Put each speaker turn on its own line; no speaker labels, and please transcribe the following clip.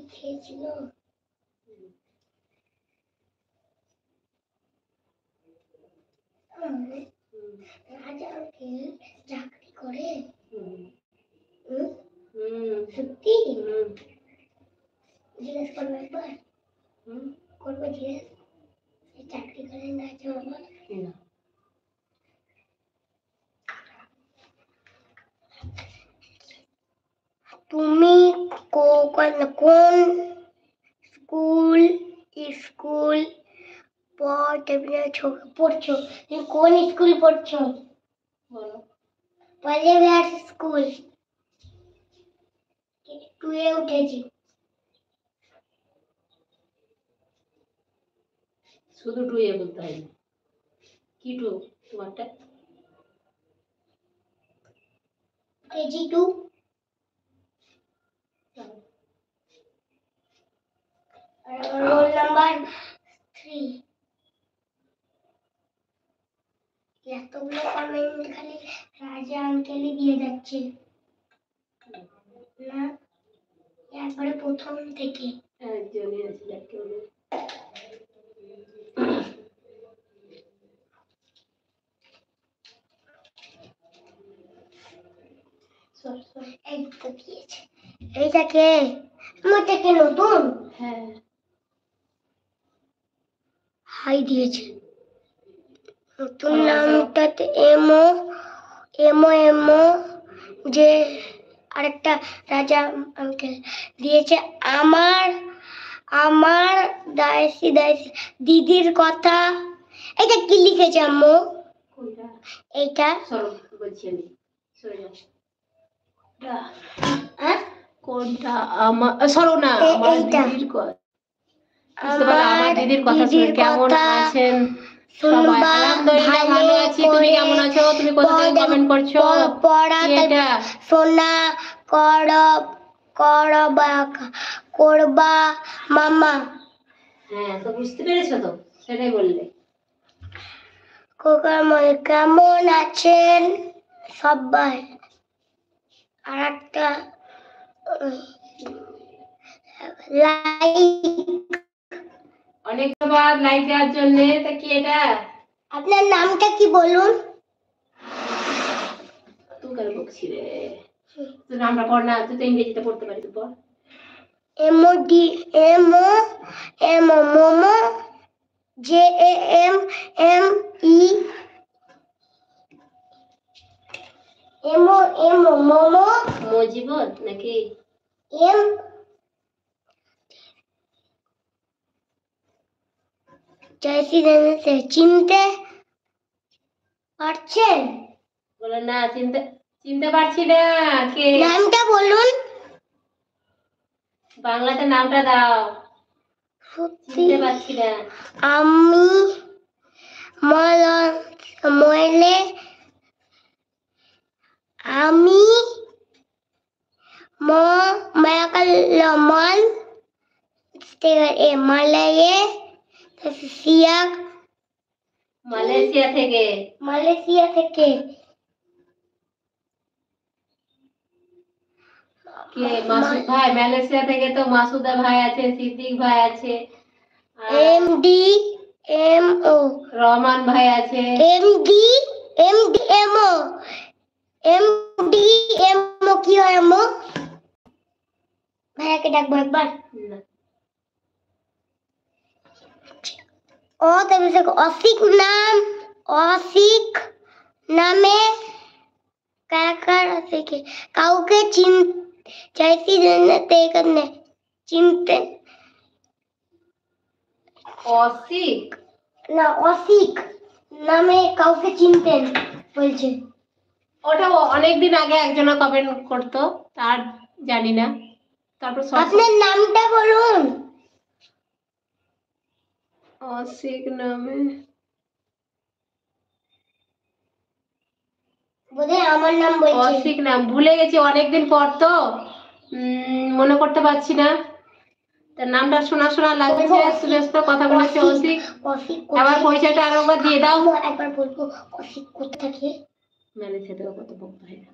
খেয়েছিল রাজা কি চাকরি করে সত্যি জিজ্ঞেস করবো একবার করবো জিজ্ঞেস চাকরি করেন রাজা বাবা তুমি কোন স্কুল স্কুল পড়ছো তুমি কোন স্কুল পড়ছো বলো পলিভার স্কুল টুয়ে উঠেছি
শুধু টুয়ে বলতে হয় না কি টু তোমারটা
কেজি 2 रोल नंबर 3 এতগুলো কমেন্ট খালি রাজা আঙ্কেলই দিয়ে যাচ্ছে না একবারে প্রথম থেকে
একজনই আছে যাকে বলে
এই তো দিয়েছে এইটাকে আমারটাকে নতুন
হ্যাঁ
হাই দিয়েছে নতুন নামটাতে এমো এমো এমো যে আরেকটা রাজা আঙ্কেল দিয়েছে আমার আমার দাইসি দিদির কথা এটা কি লিখেছে আম্মু
কোনটা
এইটা
সরো বলছি আমি সরে যাও কোনটা আমার সরো না আমার দিদির কথা আমার দিদির কথা শুনে কেমন আছেন সবাই আলহামদুলিল্লাহ ভালো আছি তুমি কেমন আছো তুমি কোথা থেকে কমেন্ট করছো এটা
সোনা করবা মামা
হ্যাঁ তো বুঝতে পেরেছো তো সেটাই বললে
কোকার মনে কেমন আছেন সবাই আর একটা লাইক
অনেক ধন্যবাদ লাইক দেওয়ার জন্য তা কি এটা
আপনার নামটা কি বলুন
তুই কার বকছি রে তুই নামটা পড় না তুই তো ইংরেজিতে পড়তে পারিস পড়
এমো ডি এমো এমো মোমো জে এম এম ই এমো এমো মোমো
মজিবত নাকি
এম জয়সি দেনতে চিনতে পারছেন
বলে না চিনতে পারছি না কে
নামটা বলুন
বাংলাতে নামটা দাও চিনতে পারছি না
আমি মলে আমি মায়াকালমান মালয়ে মালয়েশিয়া থেকে
কে মাসুদ ভাই মালয়েশিয়া থেকে তো মাসুদা ভাই আছে সিদ্দিক ভাই আছে
এমডি এমও
রহমান ভাই আছে
এমডি এমও এমডি এমও কি হয় আম্মু ভাইয়াকে ডাকবো একবার ও তারপরে অসিক নামে কাকার থেকে কাউকে চাইছি চিনতে অসিক নামে কাউকে চিনতেন বলছে
ওটা অনেকদিন আগে একজনা কমেন্ট করতো তার জানি না তারপর
আপনার নামটা বলুন
অসিক নামে
বোধহয় আমার নাম বলছে
অসিক নাম ভুলে গেছি অনেকদিন পর তো মনে করতে পারছি না তার নামটা শোনা লাগছে সুরেশটা কথা বলেছে অসিক আবার পরিচয়টা আরেকবার দিয়ে দাও
একবার বলবো অসিক কোথা থেকে
মানে সেটা কত বলতে হয় না